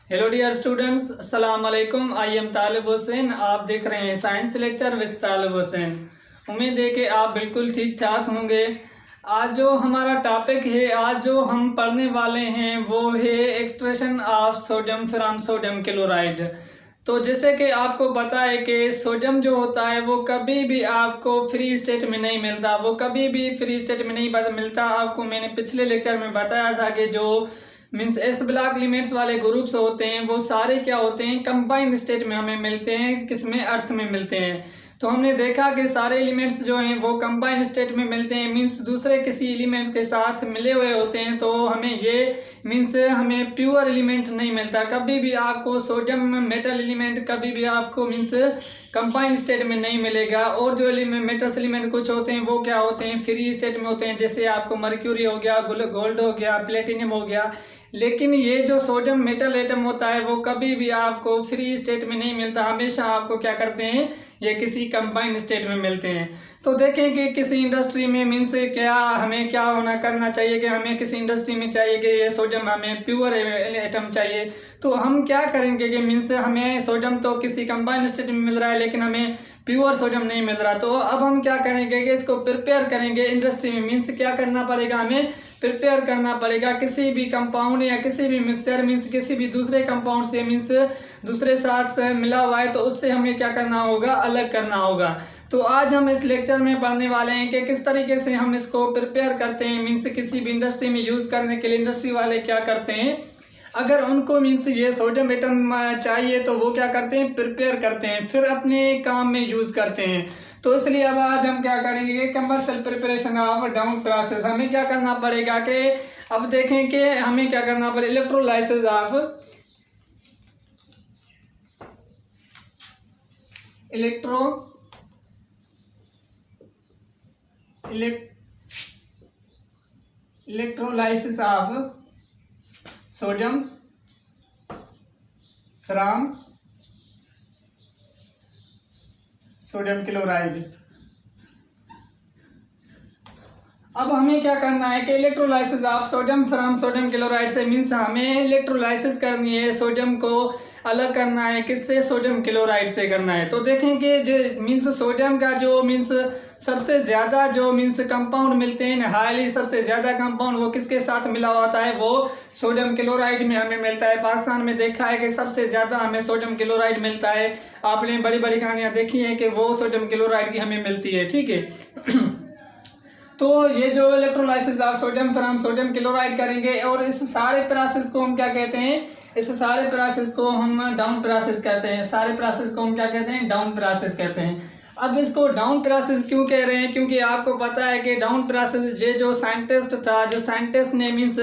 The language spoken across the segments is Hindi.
हेलो डियर स्टूडेंट्स, अस्सलाम वालेकुम। आई एम तालिब हुसैन। आप देख रहे हैं साइंस लेक्चर विद तालिब हुसैन। उम्मीद है कि आप बिल्कुल ठीक ठाक होंगे। आज जो हमारा टॉपिक है, आज जो हम पढ़ने वाले हैं वो है extraction of sodium from sodium chloride. तो जैसे कि आपको पता है कि सोडियम जो होता है वो कभी भी आपको फ्री स्टेट में नहीं मिलता, वो कभी भी फ्री स्टेट में नहीं मिलता। आपको मैंने पिछले लेक्चर में बताया था कि जो मीन्स एस ब्लॉक एलिमेंट्स वाले ग्रुप्स होते हैं वो सारे क्या होते हैं, कंबाइंड स्टेट में हमें मिलते हैं। किसमें? अर्थ में मिलते हैं। तो हमने देखा कि सारे एलिमेंट्स जो हैं वो कंबाइंड स्टेट में मिलते हैं, मीन्स दूसरे किसी एलिमेंट्स के साथ मिले हुए होते हैं। तो हमें ये मीन्स हमें प्योर एलिमेंट नहीं मिलता। कभी भी आपको सोडियम मेटल एलिमेंट कभी भी आपको मीन्स कंबाइंड स्टेट में नहीं मिलेगा। और जो मेटल्स एलिमेंट कुछ होते हैं वो क्या होते हैं, फ्री स्टेट में होते हैं। जैसे आपको मर्क्यूरी हो गया, गोल्ड हो गया, प्लेटिनियम हो गया। लेकिन ये जो सोडियम मेटल एटम होता है वो कभी भी आपको फ्री स्टेट में नहीं मिलता, हमेशा आपको क्या करते हैं, ये किसी कंबाइंड स्टेट में मिलते हैं। तो देखें कि किसी इंडस्ट्री में मीन्स क्या हमें क्या करना चाहिए कि हमें किसी इंडस्ट्री में चाहिए कि ये सोडियम हमें प्योर एटम चाहिए। तो हम क्या करेंगे कि मीन्स हमें सोडियम तो किसी कंबाइंड स्टेट में मिल रहा है लेकिन हमें प्योर सोडियम नहीं मिल रहा। तो अब हम क्या करेंगे कि इसको प्रिपेयर करेंगे इंडस्ट्री में। मीन्स क्या करना पड़ेगा, हमें प्रिपेयर करना पड़ेगा किसी भी कंपाउंड या किसी भी मिक्सचर, मीन्स किसी भी दूसरे कंपाउंड से, मीन्स दूसरे साथ मिला हुआ है तो उससे हमें क्या करना होगा, अलग करना होगा। तो आज हम इस लेक्चर में पढ़ने वाले हैं कि किस तरीके से हम इसको प्रिपेयर करते हैं। मीन्स किसी भी इंडस्ट्री में यूज़ करने के लिए इंडस्ट्री वाले क्या करते हैं, अगर उनको मीन्स ये सोडियम एटम चाहिए तो वो क्या करते हैं, प्रिपेयर करते हैं, फिर अपने काम में यूज़ करते हैं। तो इसलिए अब आज हम क्या करेंगे, commercial preparation of down process. हमें क्या करना पड़ेगा कि अब देखें कि हमें क्या करना पड़ेगा, electrolysis of electrolysis of sodium from sodium chloride. अब हमें क्या करना है कि electrolysis of sodium from sodium chloride से मीन्स हमें इलेक्ट्रोलाइसिस करनी है, सोडियम को अलग करना है। किससे? सोडियम क्लोराइड से करना है। तो देखें कि जो मीन्स सोडियम का जो मीन्स सबसे ज़्यादा जो मीन्स कंपाउंड मिलते हैं, हाईली सबसे ज़्यादा कंपाउंड वो किसके साथ मिला होता है, वो सोडियम क्लोराइड में हमें मिलता है। पाकिस्तान में देखा है कि सबसे ज़्यादा हमें सोडियम क्लोराइड मिलता है। आपने बड़ी बड़ी कहानियाँ देखी हैं कि वो सोडियम क्लोराइड की हमें मिलती है, ठीक है। तो ये जो electrolysis of sodium from sodium chloride करेंगे और इस सारे प्रोसेस को हम क्या कहते हैं, इस सारे प्रोसेस को हम डाउन प्रोसेस कहते हैं। सारे प्रोसेस को हम क्या कहते हैं, डाउन प्रोसेस कहते हैं। अब इसको डाउन प्रोसेस क्यों कह रहे हैं, क्योंकि आपको पता है कि डाउन प्रोसेस ये जो साइंटिस्ट था, जो साइंटिस्ट ने मीन्स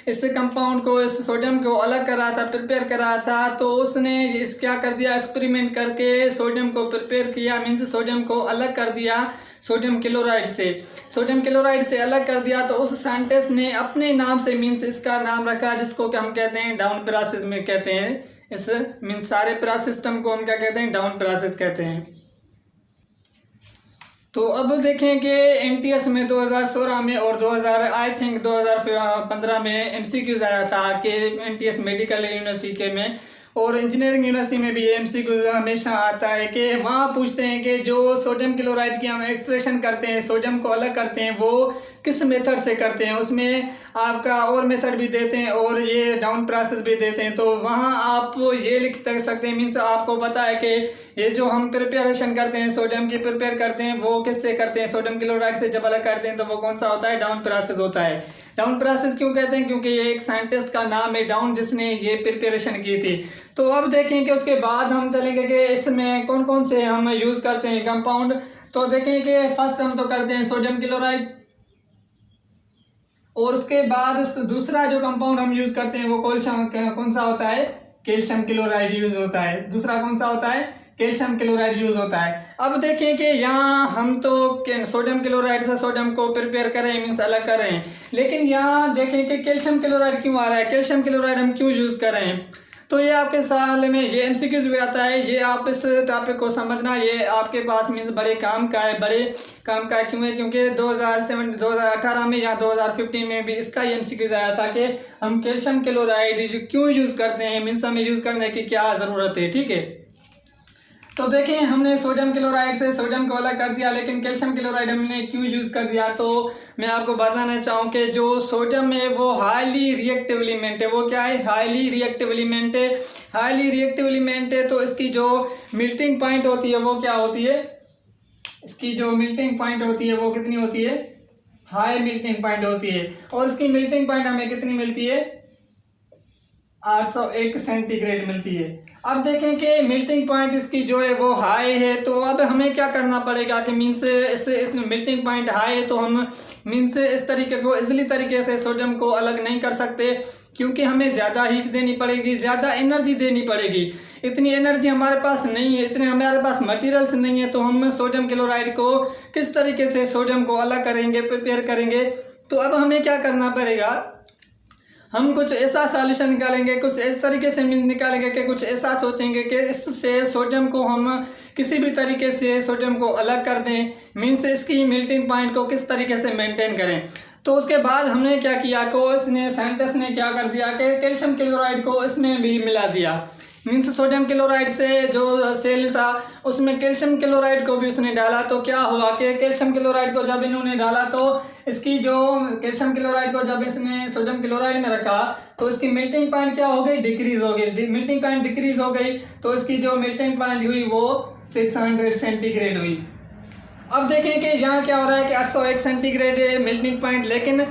इस कंपाउंड को, इस सोडियम को अलग करा था, प्रिपेयर करा था, तो उसने इस क्या कर दिया, एक्सपेरिमेंट करके सोडियम को प्रिपेयर किया, मीन्स सोडियम को अलग कर दिया सोडियम क्लोराइड से। सोडियम क्लोराइड से अलग कर दिया तो उस साइंटिस्ट ने अपने नाम से मीन्स इसका नाम रखा जिसको कि हम कहते हैं डाउन प्रोसेस में कहते हैं। इस मीन्स सारे प्रोसेस सिस्टम को हम क्या कहते हैं, डाउन प्रोसेस कहते हैं। तो अब देखें कि एनटीएस में 2016 में और 2015 में एमसीक्यूज आया था कि एनटीएस मेडिकल यूनिवर्सिटी के में और इंजीनियरिंग यूनिवर्सिटी में भी एमसीक्यूज हमेशा आता है कि वहाँ पूछते हैं कि जो सोडियम क्लोराइड की हम एक्सट्रैक्शन करते हैं, सोडियम को अलग करते हैं, वो किस मेथड से करते हैं। उसमें आपका और मेथड भी देते हैं और ये डाउन प्रोसेस भी देते हैं। तो वहाँ आप ये लिख सकते हैं, मीन्स आपको पता है कि ये जो हम प्रिपरेशन करते हैं, सोडियम की प्रिपेयर करते हैं, वो किससे करते हैं, सोडियम क्लोराइड से जब अलग करते हैं तो वो कौन सा होता है, डाउन प्रोसेस होता है। डाउन प्रोसेस क्यों कहते हैं, क्योंकि ये एक साइंटिस्ट का नाम है डाउन, जिसने ये प्रिपरेशन की थी। तो अब देखें कि उसके बाद हम चलेंगे कि इसमें कौन कौन से हम यूज़ करते हैं कंपाउंड। तो देखें कि फर्स्ट हम तो करते हैं सोडियम क्लोराइड, और उसके बाद दूसरा जो कंपाउंड हम यूज़ करते हैं वो कौन सा होता है, कैल्शियम क्लोराइड यूज़ होता है। दूसरा कौन सा होता है, कैल्शियम क्लोराइड यूज़ होता है। अब देखें कि यहाँ हम तो सोडियम क्लोराइड से सोडियम को प्रिपेयर करें, मीन्स अलग कर रहे हैं, लेकिन यहाँ देखें कि कैल्शियम क्लोराइड क्यों आ रहा है, कैल्शियम क्लोराइड हम क्यों यूज़ कर रहे हैं। तो ये आपके साल में ये MCQs भी आता है। ये आप इस टॉपिक को समझना, ये आपके पास मीन्स बड़े काम का है, बड़े काम का क्यों है, क्योंकि 2018 में या 2015 में भी इसका MCQs आया था कि हम कैल्शियम क्लोराइड क्यों यूज़ करते हैं, मीन्स हमें यूज़ करने की क्या ज़रूरत है। ठीक है, तो देखें हमने सोडियम क्लोराइड से सोडियम को अलग कर दिया, लेकिन कैल्शियम क्लोराइड हमने क्यों यूज़ कर दिया। तो मैं आपको बताना चाहूँ कि जो सोडियम है वो हाईली रिएक्टिव एलिमेंट है। वो क्या है? हाईली रिएक्टिव एलिमेंट है। हाईली रिएक्टिव एलिमेंट है तो इसकी जो मेल्टिंग पॉइंट होती है वो क्या होती है? इसकी जो मेल्टिंग पॉइंट होती है वो कितनी होती है? हाई मेल्टिंग पॉइंट होती है। और इसकी मेल्टिंग पॉइंट हमें कितनी मिलती है? 801 सेंटीग्रेड मिलती है। अब देखें कि मेल्टिंग पॉइंट इसकी जो है वो हाई है, तो अब हमें क्या करना पड़ेगा कि मीन्स इससे मेल्टिंग पॉइंट हाई है तो हम मीन्स इस तरीके को इजीली तरीके से सोडियम को अलग नहीं कर सकते, क्योंकि हमें ज़्यादा हीट देनी पड़ेगी, ज़्यादा एनर्जी देनी पड़ेगी। इतनी एनर्जी हमारे पास नहीं है, इतने हमारे पास मटेरियल्स नहीं है, तो हम सोडियम क्लोराइड को किस तरीके से सोडियम को अलग करेंगे, प्रिपेयर करेंगे। तो अब हमें क्या करना पड़ेगा, हम कुछ ऐसा सॉल्यूशन निकालेंगे, कुछ इस तरीके से निकालेंगे कि कुछ ऐसा सोचेंगे कि इससे सोडियम को हम किसी भी तरीके से सोडियम को अलग कर दें, मीन्स इसकी मेल्टिंग पॉइंट को किस तरीके से मेंटेन करें। तो उसके बाद हमने क्या किया को इसने साइंटिस्ट ने क्या कर दिया कि कैल्शियम क्लोराइड को इसमें भी मिला दिया। मीन्स सोडियम क्लोराइड से जो सेल था उसमें कैल्शियम क्लोराइड को भी उसने डाला। तो क्या हुआ कि कैल्शियम क्लोराइड को जब इन्होंने डाला तो इसकी जो कैल्शियम क्लोराइड को जब इसने सोडियम क्लोराइड में रखा तो इसकी मेल्टिंग पॉइंट क्या हो गई? डिक्रीज हो गई। मेल्टिंग पॉइंट डिक्रीज हो गई तो इसकी जो मेल्टिंग पॉइंट हुई वो 600 सेंटीग्रेड हुई। अब देखें कि यहाँ क्या हो रहा है कि 801 सेंटीग्रेड है मेल्टिंग पॉइंट, लेकिन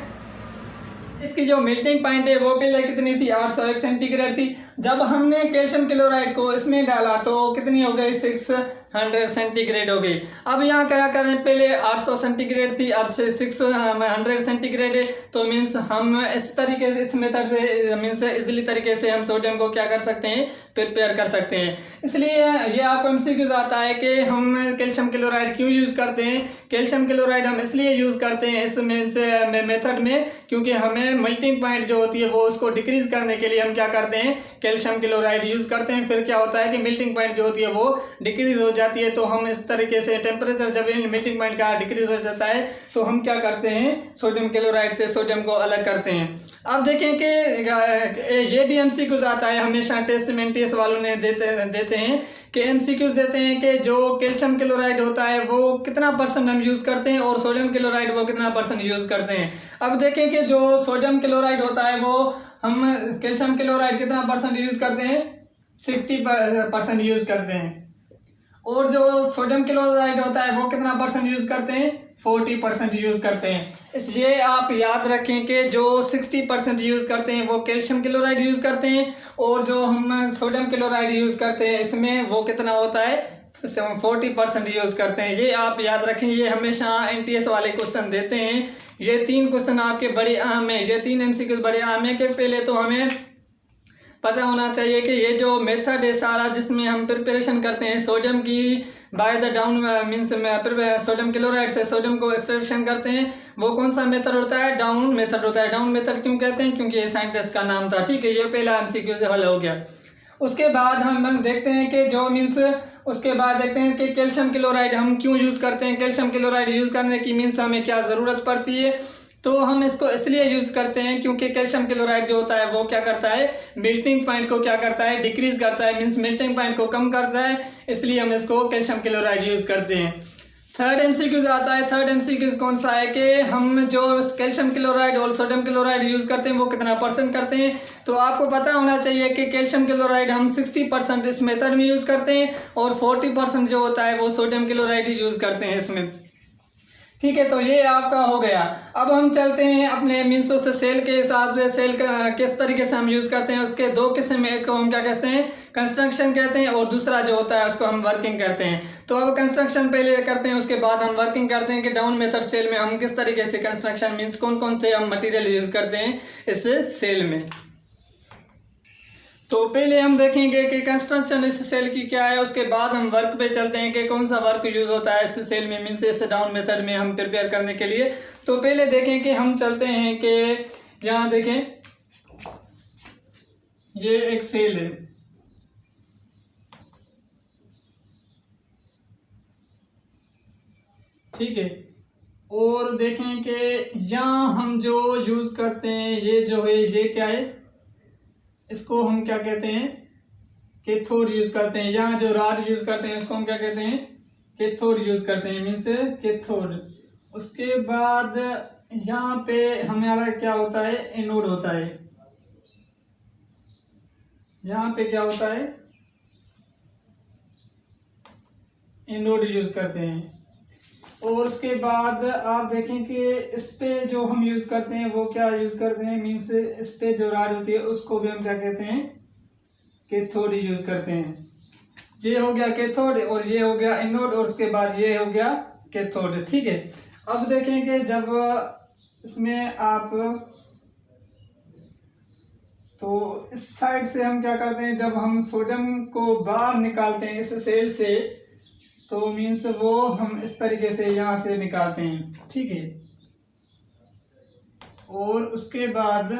इसकी जो मेल्टिंग पॉइंट है वो पहले कितनी थी? 801 सेंटीग्रेड थी। जब हमने कैल्शियम क्लोराइड को इसमें डाला तो कितनी हो गई? 600 सेंटीग्रेड हो गई। अब यहाँ क्या करें, पहले 800 सेंटीग्रेड थी, अब से 600 सेंटीग्रेड है। तो मीन्स हम इस तरीके से, इस मेथड से मीन्स इजीली तरीके से हम सोडियम को क्या कर सकते हैं? प्रिपेयर कर सकते हैं। इसलिए ये आपको MCQs आता है कि हम कैल्शियम क्लोराइड क्यों यूज़ करते हैं। कैल्शियम क्लोराइड हम इसलिए यूज़ करते हैं इस मेथड में क्योंकि हमें मेल्टिंग पॉइंट जो होती है वो उसको डिक्रीज करने के लिए हम क्या करते हैं? कैल्शियम क्लोराइड यूज़ करते हैं। फिर क्या होता है कि मेल्टिंग पॉइंट जो होती है वो डिक्रीज हो जाती है। तो हम इस तरीके से टेम्परेचर जब मेल्टिंग पॉइंट का डिक्रीज हो जाता है तो हम क्या करते हैं? सोडियम क्लोराइड से सोडियम को अलग करते हैं। अब देखें कि ये भी MCQs आता है, हमेशा टेस्ट में NTS वालों ने देते हैं कि MCQs देते हैं कि जो कैल्शियम क्लोराइड होता है वो कितना % हम यूज़ करते हैं और सोडियम क्लोराइड वो कितना % यूज़ करते हैं। अब देखें कि जो सोडियम क्लोराइड होता है वो हम कैल्शियम क्लोराइड कितना % यूज़ करते हैं? 60% यूज़ करते हैं। और जो सोडियम क्लोराइड होता है वो कितना % यूज़ करते हैं? 40% यूज़ करते हैं। इसलिए आप याद रखें कि जो 60% यूज़ करते हैं वो कैल्शियम क्लोराइड यूज़ करते हैं और जो हम सोडियम क्लोराइड यूज़ करते हैं इसमें वो कितना होता है? 40% यूज़ करते हैं। ये आप याद रखें, ये हमेशा NTS वाले क्वेश्चन देते हैं। ये 3 क्वेश्चन आपके बड़े अहम हैं, ये 3 MCQs बड़े अहम हैं कि पहले तो हमें पता होना चाहिए कि ये जो मेथड है सारा जिसमें हम प्रिपरेशन करते हैं सोडियम की by the down means sodium chloride से सोडियम को एक्सट्रैक्शन करते हैं, वो कौन सा मेथड होता है? डाउन मेथड होता है। डाउन मेथड क्यों कहते हैं? क्योंकि ये साइंटिस्ट का नाम था। ठीक है, ये पहला MCQ से हल हो गया। उसके बाद हम देखते हैं कि जो मीन्स उसके बाद देखते हैं कि कैल्शियम क्लोराइड हम क्यों यूज़ करते हैं। कैल्शियम क्लोराइड यूज़ करने की मीन्स हमें क्या ज़रूरत पड़ती है। तो हम इसको इसलिए यूज़ करते हैं क्योंकि कैल्शियम क्लोराइड जो होता है वो क्या करता है? मेल्टिंग पॉइंट को क्या करता है? डिक्रीज करता है, मीन्स मेल्टिंग पॉइंट को कम करता है। इसलिए हम इसको कैल्शियम क्लोराइड यूज़ करते हैं। थर्ड MCQ आता है। थर्ड MCQ कौन सा है कि हम जो कैल्शियम क्लोराइड और सोडियम क्लोराइड यूज़ करते हैं वो कितना % करते हैं। तो आपको पता होना चाहिए कि कैल्शियम क्लोराइड हम 60% इस मेथड में यूज़ करते हैं और 40% जो होता है वो सोडियम क्लोराइड ही यूज़ करते हैं इसमें। ठीक है, तो ये आपका हो गया। अब हम चलते हैं अपने मीन्स से सेल के हिसाब से सेल का किस तरीके से हम यूज़ करते हैं। उसके 2 किस्म, एक को हम क्या कहते हैं? कंस्ट्रक्शन कहते हैं और दूसरा जो होता है उसको हम वर्किंग करते हैं। तो अब कंस्ट्रक्शन पहले करते हैं, उसके बाद हम वर्किंग करते हैं कि डाउन मेथड सेल में हम किस तरीके से कंस्ट्रक्शन मीन्स कौन कौन से हम मटेरियल यूज़ करते हैं इस सेल में। तो पहले हम देखेंगे कि कंस्ट्रक्शन इस सेल की क्या है, उसके बाद हम वर्क पे चलते हैं कि कौन सा वर्क यूज़ होता है इस सेल में मीन्स इस डाउन मेथड में हम प्रिपेयर करने के लिए। तो पहले देखें कि हम चलते हैं कि यहाँ देखें ये एक सेल है, ठीक है। और देखें कि यहाँ हम जो यूज़ करते हैं ये जो है ये क्या है, इसको हम क्या कहते हैं, कैथोड यूज़ करते हैं। यहाँ जो रॉड यूज़ करते हैं इसको हम क्या कहते हैं, कैथोड यूज़ करते हैं, मीन्स कैथोड। उसके बाद यहाँ पे हमारा क्या होता है, एनोड होता है। यहाँ पे क्या होता है, एनोड यूज़ करते हैं। और उसके बाद आप देखें कि इस पे जो हम यूज़ करते हैं वो क्या यूज़ करते हैं, मीन्स इस पे जो रॉड होती है उसको भी हम क्या कहते हैं, कैथोड यूज़ करते हैं। ये हो गया कैथोड और ये हो गया एनोड और उसके बाद ये हो गया कैथोड। ठीक है। अब देखें कि जब इसमें आप तो इस साइड से हम क्या करते हैं, जब हम सोडियम को बाहर निकालते हैं इस सेल से, तो मीन्स वो हम इस तरीके से यहाँ से निकालते हैं। ठीक है। और उसके बाद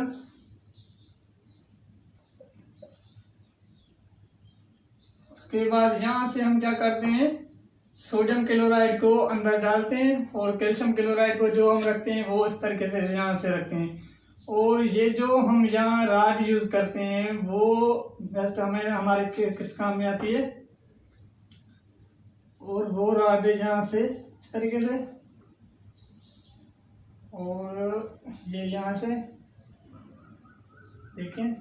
यहाँ से हम क्या करते हैं, सोडियम क्लोराइड को अंदर डालते हैं और कैल्शियम क्लोराइड को जो हम रखते हैं वो इस तरीके से यहाँ से रखते हैं। और ये जो हम यहाँ रॉड यूज़ करते हैं वो जस्ट हमें हमारे किस काम में आती है, और वो रॉड यहाँ से इस तरीके से और ये यहाँ से देखें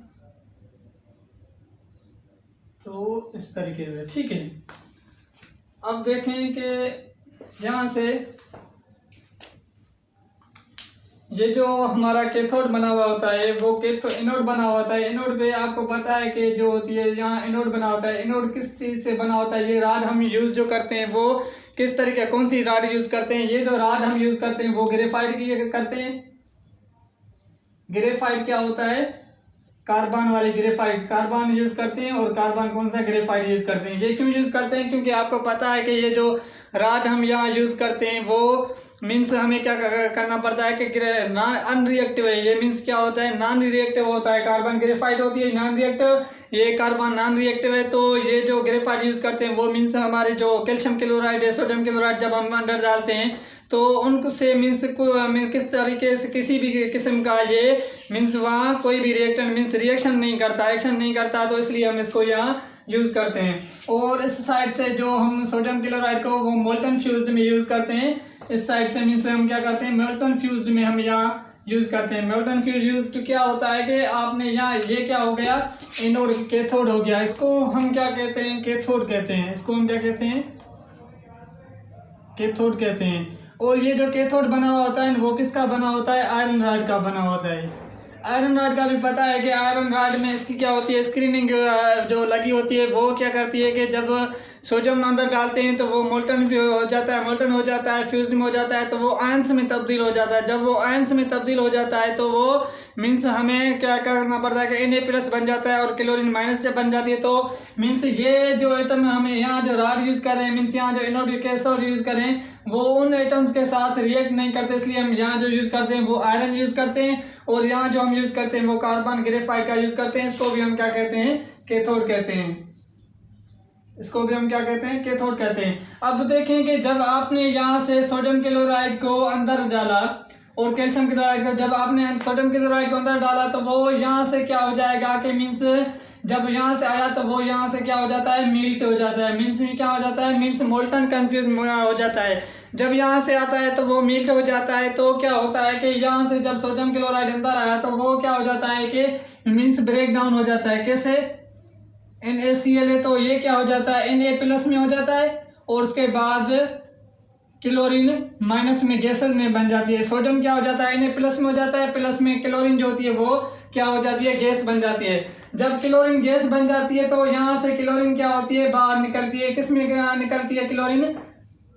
तो इस तरीके से। ठीक है। अब देखें कि यहाँ से ये जो हमारा कैथोड बना हुआ होता है वो एनोड बना हुआ होता है। एनोड पे आपको पता है कि जो होती है यहाँ एनोड बना होता है। एनोड किस चीज़ से बना होता है, ये रॉड हम यूज़ जो करते हैं वो किस तरीके, कौन सी रॉड यूज़ करते हैं, ये जो रॉड हम यूज़ करते हैं वो ग्रेफाइट की करते हैं। ग्रेफाइट क्या होता है, कार्बन वाली ग्रेफाइट, कार्बन यूज़ करते हैं। और कार्बन कौन सा, ग्रेफाइट यूज़ करते हैं। ये क्यों यूज़ करते हैं, क्योंकि आपको पता है कि ये जो रॉड हम यहाँ यूज़ करते हैं वो मीन्स हमें क्या करना पड़ता है कि नॉन अनरिएक्टिव है। ये मीन्स क्या होता है, नॉन रिएक्टिव होता है। कार्बन ग्रेफाइट होती है नॉन रिएक्टिव, ये कार्बन नॉन रिएक्टिव है। तो ये जो ग्रेफाइट यूज़ करते हैं वो मीन्स हमारे जो कैल्शियम क्लोराइड है, सोडियम क्लोराइड जब हम अंदर डालते हैं तो उनसे मीन्स किस तरीके से किसी भी किस्म का ये मीन्स वहाँ कोई भी रिएक्शन नहीं करता, एक्शन नहीं करता। तो इसलिए हम इसको यहाँ यूज़ करते हैं। और इस साइड से जो हम सोडियम क्लोराइड को वो मोल्टन फ्यूज्ड में यूज़ करते हैं। इस साइड से मीन्स हम क्या करते हैं, मोल्टन फ्यूज्ड में हम यहाँ यूज़ करते हैं। मोल्टन फ्यूज यूज तो क्या होता है कि आपने यहाँ ये क्या हो गया, एनोड कैथोड हो गया। इसको हम क्या कहते हैं, कैथोड कहते हैं। इसको हम क्या कहते हैं, कैथोड कहते हैं। और ये जो कैथोड बना हुआ होता है वो किसका बना होता है, आयरन रॉड का बना होता है। आयरन रॉड का भी पता है कि आयरन रॉड में इसकी क्या होती है, स्क्रीनिंग जो लगी होती है वो क्या करती है कि जब सोडियम अंदर डालते हैं तो वो मोल्टन हो जाता है, फ्यूजन हो जाता है, तो वो आयंस में तब्दील हो जाता है। जब वो आयंस में तब्दील हो जाता है तो वो मीन्स हमें क्या करना पड़ता है कि Na+ बन जाता है और क्लोरीन माइनस जब बन जाती है तो मीन्स ये जो एटम हमें यहाँ जो रॉड यूज़ कर रहे हैं, मीन्स यहाँ जो एनोड कैथोड यूज़ करें वो उन एटम्स के साथ रिएक्ट नहीं करते। इसलिए हम यहाँ जो यूज़ करते हैं वो आयरन यूज़ करते हैं। और यहाँ जो हम यूज़ करते हैं वो कार्बन ग्रेफाइट का यूज़ करते हैं। इसको भी हम क्या कहते हैं, कैथोड कहते हैं। इसको भी हम क्या कहते हैं, कैथोड कहते हैं। अब देखें कि जब आपने यहाँ से सोडियम क्लोराइड को अंदर डाला और कैल्शियम क्लोराइड को, जब आपने सोडियम क्लोराइड को अंदर डाला तो वो यहाँ से क्या हो जाएगा कि मीन्स जब यहाँ से आया तो वो यहाँ से क्या हो जाता है, मिल्ट हो जाता है। मीन्स क्या हो जाता है, मीन्स मोल्टन कन्फ्यूज हो जाता है। जब यहाँ से आता है तो वो मिल्ट हो जाता है। तो क्या होता है कि यहाँ से जब सोडियम क्लोराइड अंदर आया तो वो क्या हो जाता है कि मीन्स ब्रेक डाउन हो जाता है। कैसे, NaCl है तो ये क्या हो जाता है, Na+ में हो जाता है और उसके बाद क्लोरीन माइनस में गैसेस में बन जाती है। सोडियम क्या हो जाता है, Na+ में हो जाता है, प्लस में क्लोरीन जो होती है वो क्या हो जाती है, गैस बन जाती है। जब क्लोरीन गैस बन जाती है तो यहाँ से क्लोरीन क्या होती है, बाहर निकलती है। किस में निकलती है,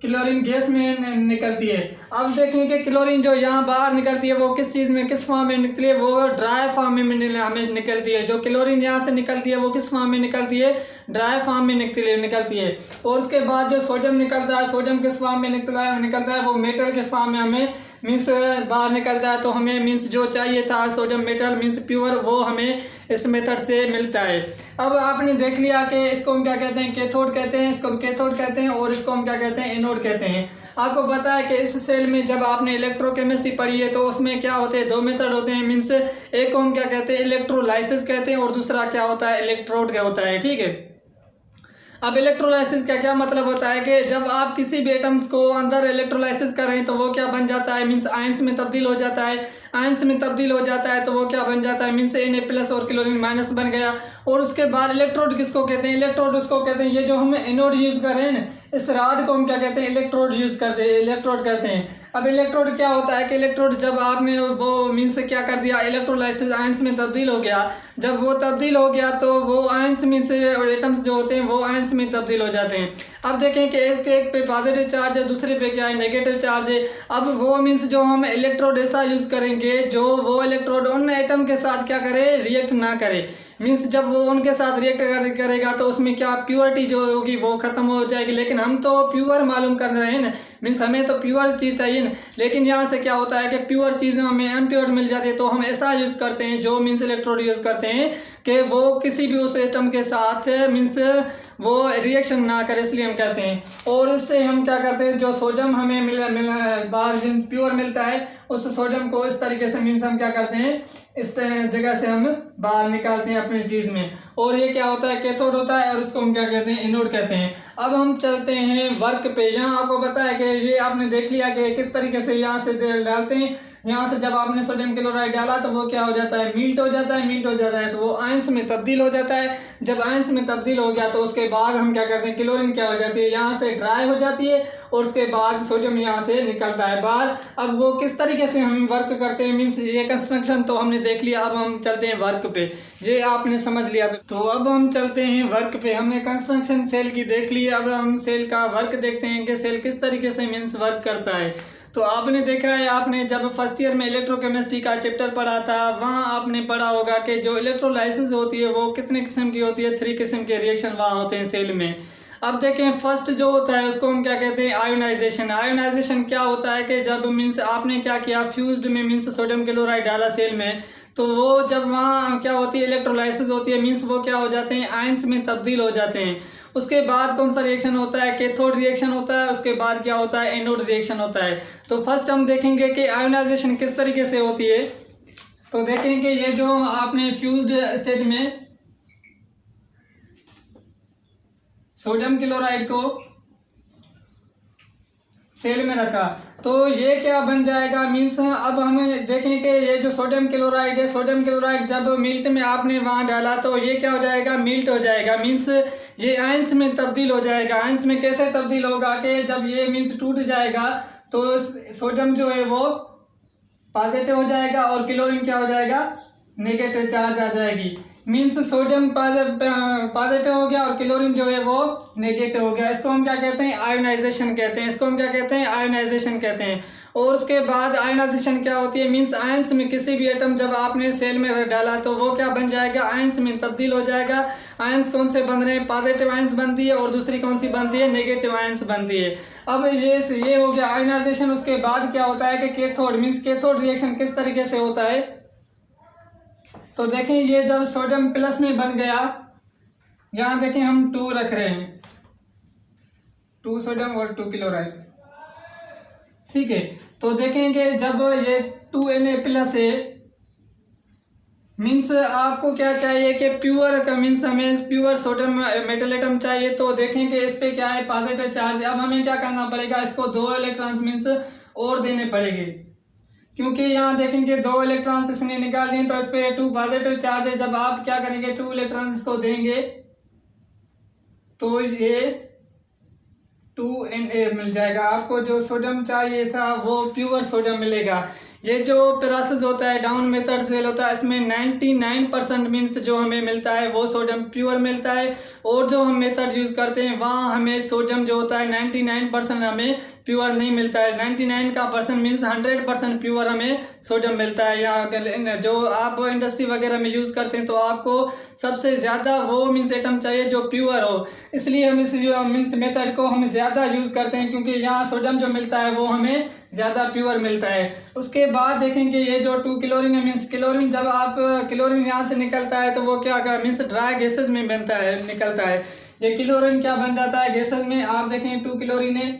क्लोरीन गैस में निकलती है। अब देखें कि क्लोरीन जो यहाँ बाहर निकलती है वो किस चीज़ में, किस फॉर्म में निकलती है, वो ड्राई फॉर्म में हमें निकलती है। जो क्लोरीन यहाँ से निकलती है वो किस फॉर्म में निकलती है, ड्राई फॉर्म में निकलती है। और उसके बाद जो सोडियम निकलता है, सोडियम किस फॉर्म में निकलता है वो मेटल के फॉर्म में हमें मीन्स बाहर निकलता है। तो हमें मीन्स जो चाहिए था सोडियम मेटल मीन्स प्योर, वो हमें इस मेथड से मिलता है। अब आपने देख लिया कि इसको हम क्या कहते हैं, कैथोड कहते हैं, इसको कैथोड कहते हैं और इसको हम क्या कहते हैं, एनोड कहते हैं। आपको पता है कि इस सेल में जब आपने इलेक्ट्रोकेमिस्ट्री पढ़ी है तो उसमें क्या होते हैं, दो मेथड होते हैं। मीन्स एक को हम क्या कहते हैं, इलेक्ट्रोलाइसिस कहते हैं, और दूसरा क्या होता है, इलेक्ट्रोड क्या होता है। ठीक है, अब इलेक्ट्रोलाइसिस का क्या मतलब होता है कि जब आप किसी भी एटम्स को अंदर इलेक्ट्रोलाइसिस कर रहे हैं तो वो क्या बन जाता है, मीन्स आयंस में तब्दील हो जाता है। आयंस में तब्दील हो जाता है तो वो क्या बन जाता है, मीन्स Na+ और क्लोरीन माइनस बन गया। और उसके बाद इलेक्ट्रोड किसको कहते हैं, इलेक्ट्रोड उसको कहते हैं, ये जो हम एनोड यूज कर रहे हैं ना, इस राड को हम क्या कहते हैं, इलेक्ट्रोड यूज करते हैं, इलेक्ट्रोड कहते हैं। अब इलेक्ट्रोड क्या होता है कि इलेक्ट्रोड जब आपने वो मीन्स क्या कर दिया, इलेक्ट्रोलाइसिस आयंस में तब्दील हो गया। जब वो तब्दील हो गया तो वो आयंस मीन्स एटम्स जो होते हैं वो आयंस में तब्दील हो जाते हैं। अब देखें कि एक पे पॉजिटिव चार्ज है, दूसरे पे क्या है, नेगेटिव चार्ज है। अब वो मीन्स जो हम इलेक्ट्रोड ऐसा यूज करेंगे जो वो इलेक्ट्रोड उन एटम के साथ क्या करे, रिएक्ट ना करे। मीन्स जब वो उनके साथ रिएक्ट करेगा तो उसमें क्या प्योरिटी जो होगी वो खत्म हो जाएगी। लेकिन हम तो प्योर मालूम कर रहे हैं ना, मीन्स हमें तो प्योर चीज़ चाहिए ना। लेकिन यहाँ से क्या होता है कि प्योर चीज़ें हमें अनप्योर मिल जाती है, तो हम ऐसा यूज़ करते हैं जो मीन्स इलेक्ट्रोड यूज़ करते हैं कि वो किसी भी उस एटम के साथ मीन्स वो रिएक्शन ना करे, इसलिए हम कहते हैं। और इससे हम क्या करते हैं, जो सोडियम हमें मिला बाहर प्योर मिलता है, उस सोडियम को इस तरीके से मीन्स हम क्या करते हैं, इस जगह से हम बाहर निकालते हैं अपनी चीज़ में। और ये क्या होता है, कैथोड होता है, और उसको हम क्या कहते हैं, एनोड कहते हैं। अब हम चलते हैं वर्क पे। यहाँ आपको पता है कि ये आपने देख लिया कि किस तरीके से यहाँ से डालते हैं। यहाँ से जब आपने सोडियम क्लोराइड डाला तो वो क्या हो जाता है, मील्ट हो जाता है। मील्ट हो जाता है तो वो आयंस में तब्दील हो जाता है। जब आयंस में तब्दील हो गया तो उसके बाद हम क्या करते हैं, क्लोरीन क्या हो जाती है, यहाँ से ड्राई हो जाती है, और उसके बाद सोडियम यहाँ से निकलता है बाहर। अब वो किस तरीके से हम वर्क करते हैं, मीन्स ये कंस्ट्रक्शन तो हमने देख लिया। अब हम चलते हैं वर्क पे, ये आपने समझ लिया। तो अब हम चलते हैं वर्क पे। हमने कंस्ट्रक्शन सेल की देख ली, अब हम सेल का वर्क देखते हैं कि सेल किस तरीके से मीन्स वर्क करता है। तो आपने देखा है, आपने जब फर्स्ट ईयर में इलेक्ट्रोकेमिस्ट्री का चैप्टर पढ़ा था, वहाँ आपने पढ़ा होगा कि जो इलेक्ट्रोलाइसिस होती है वो कितने किस्म की होती है, 3 किस्म के रिएक्शन वहाँ होते हैं सेल में। अब देखें, फर्स्ट जो होता है उसको हम क्या कहते हैं, आयोनाइजेशन। आयोनाइजेशन क्या होता है कि जब मीन्स आपने क्या किया, फ्यूज्ड में मीन्स सोडियम क्लोराइड डाला सेल में, तो वो जब वहाँ क्या होती है, इलेक्ट्रोलाइसिस होती है, मीन्स वो क्या हो जाते हैं, आयंस में तब्दील हो जाते हैं। उसके बाद कौन सा रिएक्शन होता है, कैथोड रिएक्शन होता है। उसके बाद क्या होता है, एनोड रिएक्शन होता है। तो फर्स्ट हम देखेंगे कि आयोनाइजेशन किस तरीके से होती है। तो देखेंगे ये जो आपने फ्यूज्ड स्टेट में सोडियम क्लोराइड को सेल में रखा, तो ये क्या बन जाएगा, मीन्स अब हमें देखें कि ये जो सोडियम क्लोराइड है, सोडियम क्लोराइड जब मिल्ट में आपने वहाँ डाला तो ये क्या हो जाएगा, मिल्ट हो जाएगा। मीन्स ये आयंस में तब्दील हो जाएगा। आयंस में कैसे तब्दील होगा कि जब ये मीन्स टूट जाएगा तो सोडियम जो है वो पॉजिटिव हो जाएगा और क्लोरीन क्या हो जाएगा, नेगेटिव चार्ज आ जाएगी। मीन्स सोडियम पॉजिटिव हो गया और क्लोरीन जो है वो नेगेटिव हो गया। इसको हम क्या कहते हैं, आयोनाइजेशन कहते हैं। इसको हम क्या कहते हैं, आयोनाइजेशन कहते हैं। और उसके बाद आयोनाइजेशन क्या होती है, मीन्स आयंस में किसी भी एटम जब आपने सेल में डाला तो वो क्या बन जाएगा, आयंस में तब्दील हो जाएगा। आयंस कौन से बन रहे हैं, पॉजिटिव आयंस बनती है, और दूसरी कौन सी बनती है, नेगेटिव आयंस बनती है। अब ये हो गया आयोनाइजेशन। उसके बाद क्या होता है कि कैथोड, मीन्स कैथोड रिएक्शन किस तरीके से होता है। तो देखें, ये जब सोडियम प्लस में बन गया, यहाँ देखें हम 2 रख रहे हैं, 2 सोडियम और 2 क्लोराइड, ठीक है। तो देखेंगे जब ये 2Na+ है, मीन्स आपको क्या चाहिए कि प्योर का, मीन्स हमें प्योर सोडियम मेटल एटम चाहिए। तो देखेंगे इस पे क्या है, पॉजिटिव चार्ज। अब हमें क्या करना पड़ेगा, इसको 2 इलेक्ट्रॉन्स मीन्स और देने पड़ेंगे, क्योंकि यहाँ देखेंगे 2 इलेक्ट्रॉन्स इसने निकाल दिए तो इस पे 2 पॉजिटिव चार्ज है। जब आप क्या करेंगे, 2 इलेक्ट्रॉन्स इसको देंगे तो ये 2Na मिल जाएगा। आपको जो सोडियम चाहिए था वो प्योर सोडियम मिलेगा। ये जो प्रोसेस होता है डाउन मेथड सेल होता है, इसमें 99% मीन्स जो हमें मिलता है वो सोडियम प्योर मिलता है। और जो हम मेथड यूज़ करते हैं वहाँ हमें सोडियम जो होता है 99% हमें प्योर नहीं मिलता है। 99 का परसेंट मीन्स 100% प्योर हमें सोडियम मिलता है। या जो आप इंडस्ट्री वगैरह में यूज़ करते हैं तो आपको सबसे ज़्यादा वो मीन्स एटम चाहिए जो प्योर हो, इसलिए हम इस मीन्स मेथड को हम ज़्यादा यूज़ करते हैं, क्योंकि यहाँ सोडियम जो मिलता है वो हमें ज़्यादा प्योर मिलता है। उसके बाद देखेंगे ये जो 2 क्लोरीन है, मीन्स क्लोरीन जब आप क्लोरीन यहाँ से निकलता है तो वो क्या कर मीन्स ड्राई गैसेज में बनता है, निकलता है। ये क्लोरीन क्या बन जाता है, गैसेज में। आप देखें 2 क्लोरीन है,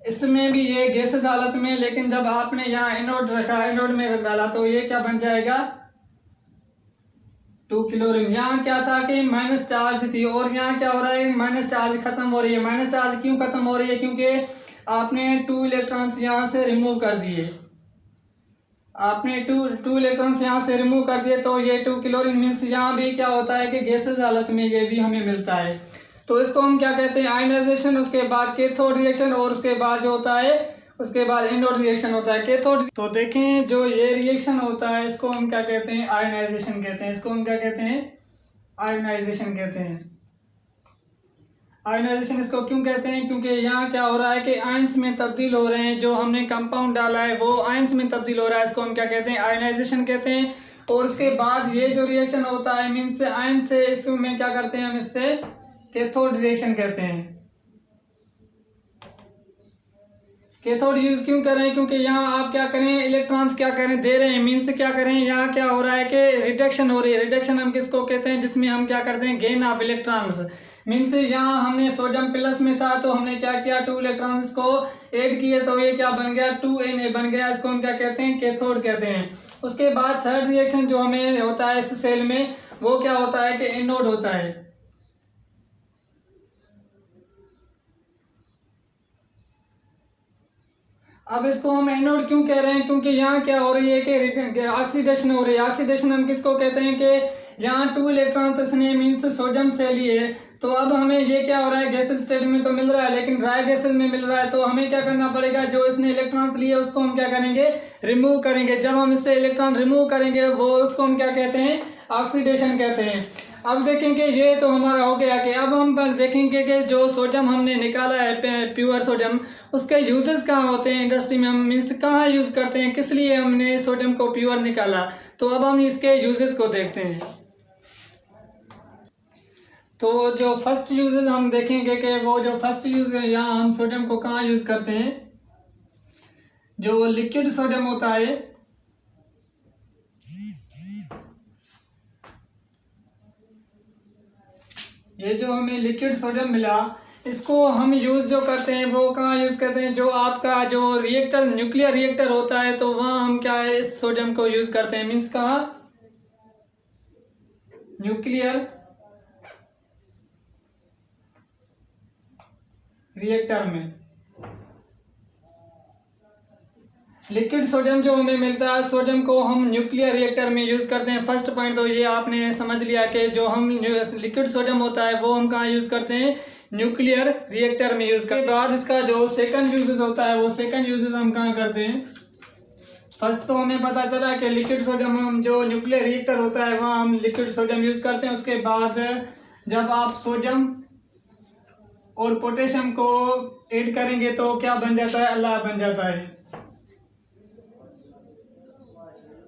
इसमें भी ये गैसेस हालत में, लेकिन जब आपने यहाँ एनोड रखा, एनोड में डाला तो ये क्या बन जाएगा 2 क्लोरीन। यहाँ क्या था कि माइनस चार्ज थी और यहाँ क्या हो रहा है माइनस चार्ज खत्म हो रही है। माइनस चार्ज क्यों खत्म हो रही है? क्योंकि आपने 2 इलेक्ट्रॉन्स यहाँ से रिमूव कर दिए। आपने टू इलेक्ट्रॉन्स यहाँ से रिमूव कर दिए तो ये 2 क्लोरीन मीन्स यहाँ भी क्या होता है कि गैसेस हालत में ये भी हमें मिलता है। तो इसको हम क्या कहते हैं आयनाइजेशन, उसके बाद कैथोड रिएक्शन और उसके बाद जो होता है उसके बाद एनोड रिएक्शन होता है कैथोड। तो देखें जो ये रिएक्शन होता है इसको हम क्या कहते हैं आयनाइजेशन कहते हैं। इसको हम क्या कहते हैं आयनाइजेशन कहते हैं। आयनाइजेशन इसको क्यों कहते हैं? क्योंकि यहाँ क्या हो रहा है कि आयंस में तब्दील हो रहे हैं, जो हमने कंपाउंड डाला है वो आयंस में तब्दील हो रहा है, इसको हम क्या कहते हैं आयनाइजेशन कहते हैं। और उसके बाद ये जो रिएक्शन होता है मीन्स आयन से इसमें क्या करते हैं हम इससे कैथोड रिएक्शन कहते हैं। कैथोड यूज क्यों कर रहे हैं? क्योंकि यहाँ आप क्या करें इलेक्ट्रॉन्स क्या करें दे रहे हैं मीन्स क्या करें यहाँ क्या हो रहा है कि रिडक्शन हो रही है। रिडक्शन हम किसको कहते हैं? जिसमें हम क्या करते हैं गेन ऑफ इलेक्ट्रॉन्स मीन्स यहाँ हमने सोडियम प्लस में था तो हमने क्या किया 2 इलेक्ट्रॉन्स को ऐड किए तो ये क्या बन गया 2Na बन गया। इसको हम क्या कहते हैं कैथोड कहते हैं। उसके बाद थर्ड रिएक्शन जो हमें होता है इस सेल में वो क्या होता है कि एनोड होता है। अब इसको हम एनोड क्यों कह रहे हैं? क्योंकि यहाँ क्या हो रही है कि ऑक्सीडेशन हो रही है। ऑक्सीडेशन हम किसको कहते हैं कि यहाँ 2 इलेक्ट्रॉन्स इसने मीन्स सोडियम से लिए तो अब हमें ये क्या हो रहा है गैसेस स्टेट में तो मिल रहा है लेकिन ड्राई गैसेस में मिल रहा है। तो हमें क्या करना पड़ेगा जो इसने इलेक्ट्रॉन्स लिए उसको हम क्या करेंगे रिमूव करेंगे। जब हम इससे इलेक्ट्रॉन रिमूव करेंगे वो उसको हम क्या कहते हैं ऑक्सीडेशन कहते हैं। अब देखेंगे ये तो हमारा हो गया कि अब हम देखेंगे कि जो सोडियम हमने निकाला है प्योर सोडियम उसके यूजेस कहाँ होते हैं इंडस्ट्री में, हम मीन्स कहाँ यूज़ करते हैं, किस लिए हमने सोडियम को प्योर निकाला। तो अब हम इसके यूजेस को देखते हैं। तो जो फर्स्ट यूजेस हम देखेंगे कि वो जो फर्स्ट यूज है यहाँ हम सोडियम को कहाँ यूज़ करते हैं। जो लिक्विड सोडियम होता है ये जो हमें लिक्विड सोडियम मिला इसको हम यूज़ जो करते हैं वो कहाँ यूज़ करते हैं जो आपका जो रिएक्टर न्यूक्लियर रिएक्टर होता है तो वहाँ हम क्या है इस सोडियम को यूज़ करते हैं मीन्स कहाँ न्यूक्लियर रिएक्टर में। लिक्विड सोडियम जो हमें मिलता है सोडियम को हम न्यूक्लियर रिएक्टर में यूज़ करते हैं। फर्स्ट पॉइंट तो ये आपने समझ लिया कि जो हम लिक्विड सोडियम होता है वो हम कहाँ यूज़ करते हैं न्यूक्लियर रिएक्टर में यूज़ करते हैं। बाद इसका जो सेकंड यूजेस होता है वो सेकंड यूजेस हम कहाँ करते हैं। फर्स्ट तो हमें पता चला कि लिक्विड सोडियम हम जो न्यूक्लियर रिएक्टर होता है वहाँ हम लिक्विड सोडियम यूज़ करते हैं। उसके बाद जब आप सोडियम और पोटेशियम को ऐड करेंगे तो क्या बन जाता है अलाय बन जाता है।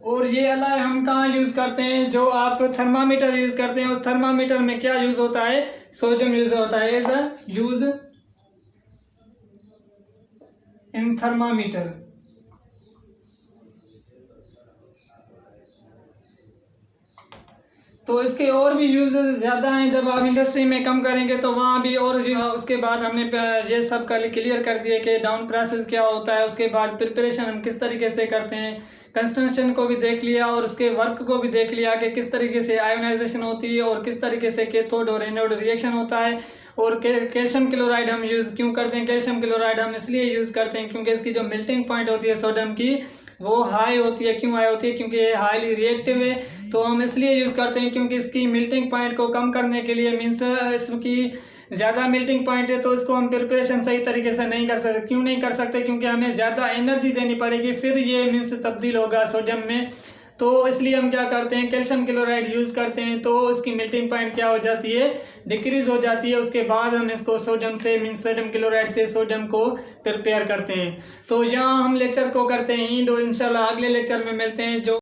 और ये अलाय हम कहाँ यूज़ करते हैं जो आप थर्मामीटर यूज़ करते हैं उस थर्मामीटर में क्या यूज़ होता है सोडियम यूज़ होता है as a use in thermometer. तो इसके और भी यूजेस ज़्यादा हैं। जब आप इंडस्ट्री में कम करेंगे तो वहाँ भी और उसके बाद हमने ये सब कल क्लियर कर दिया कि डाउन प्रोसेस क्या होता है। उसके बाद प्रिपरेशन हम किस तरीके से करते हैं, कंस्ट्रक्शन को भी देख लिया और उसके वर्क को भी देख लिया कि किस तरीके से आयोनाइजेशन होती है और किस तरीके से कैथोड और एनोड रिएक्शन होता है। और कैल्शियम क्लोराइड हम यूज़ क्यों करते हैं? कैल्शियम क्लोराइड हम इसलिए यूज़ करते हैं क्योंकि इसकी जो मेल्टिंग पॉइंट होती है सोडियम की वो हाई होती है। क्यों हाई होती है? क्योंकि ये हाईली रिएक्टिव है तो हम इसलिए यूज़ करते हैं क्योंकि इसकी मेल्टिंग पॉइंट को कम करने के लिए मीन्स इसकी ज़्यादा मेल्टिंग पॉइंट है तो इसको हम प्रिपरेशन सही तरीके से नहीं कर सकते। क्यों नहीं कर सकते? क्योंकि हमें ज़्यादा एनर्जी देनी पड़ेगी फिर ये मीन्स तब्दील होगा सोडियम में। तो इसलिए हम क्या करते हैं कैल्शियम क्लोराइड यूज़ करते हैं तो इसकी मेल्टिंग पॉइंट क्या हो जाती है डिक्रीज़ हो जाती है। उसके बाद हम इसको सोडियम से मीन्स सोडियम क्लोराइड से सोडियम को प्रिपेयर करते हैं। तो यहाँ हम लेक्चर को करते हैं और इंशाल्लाह अगले लेक्चर में मिलते हैं जो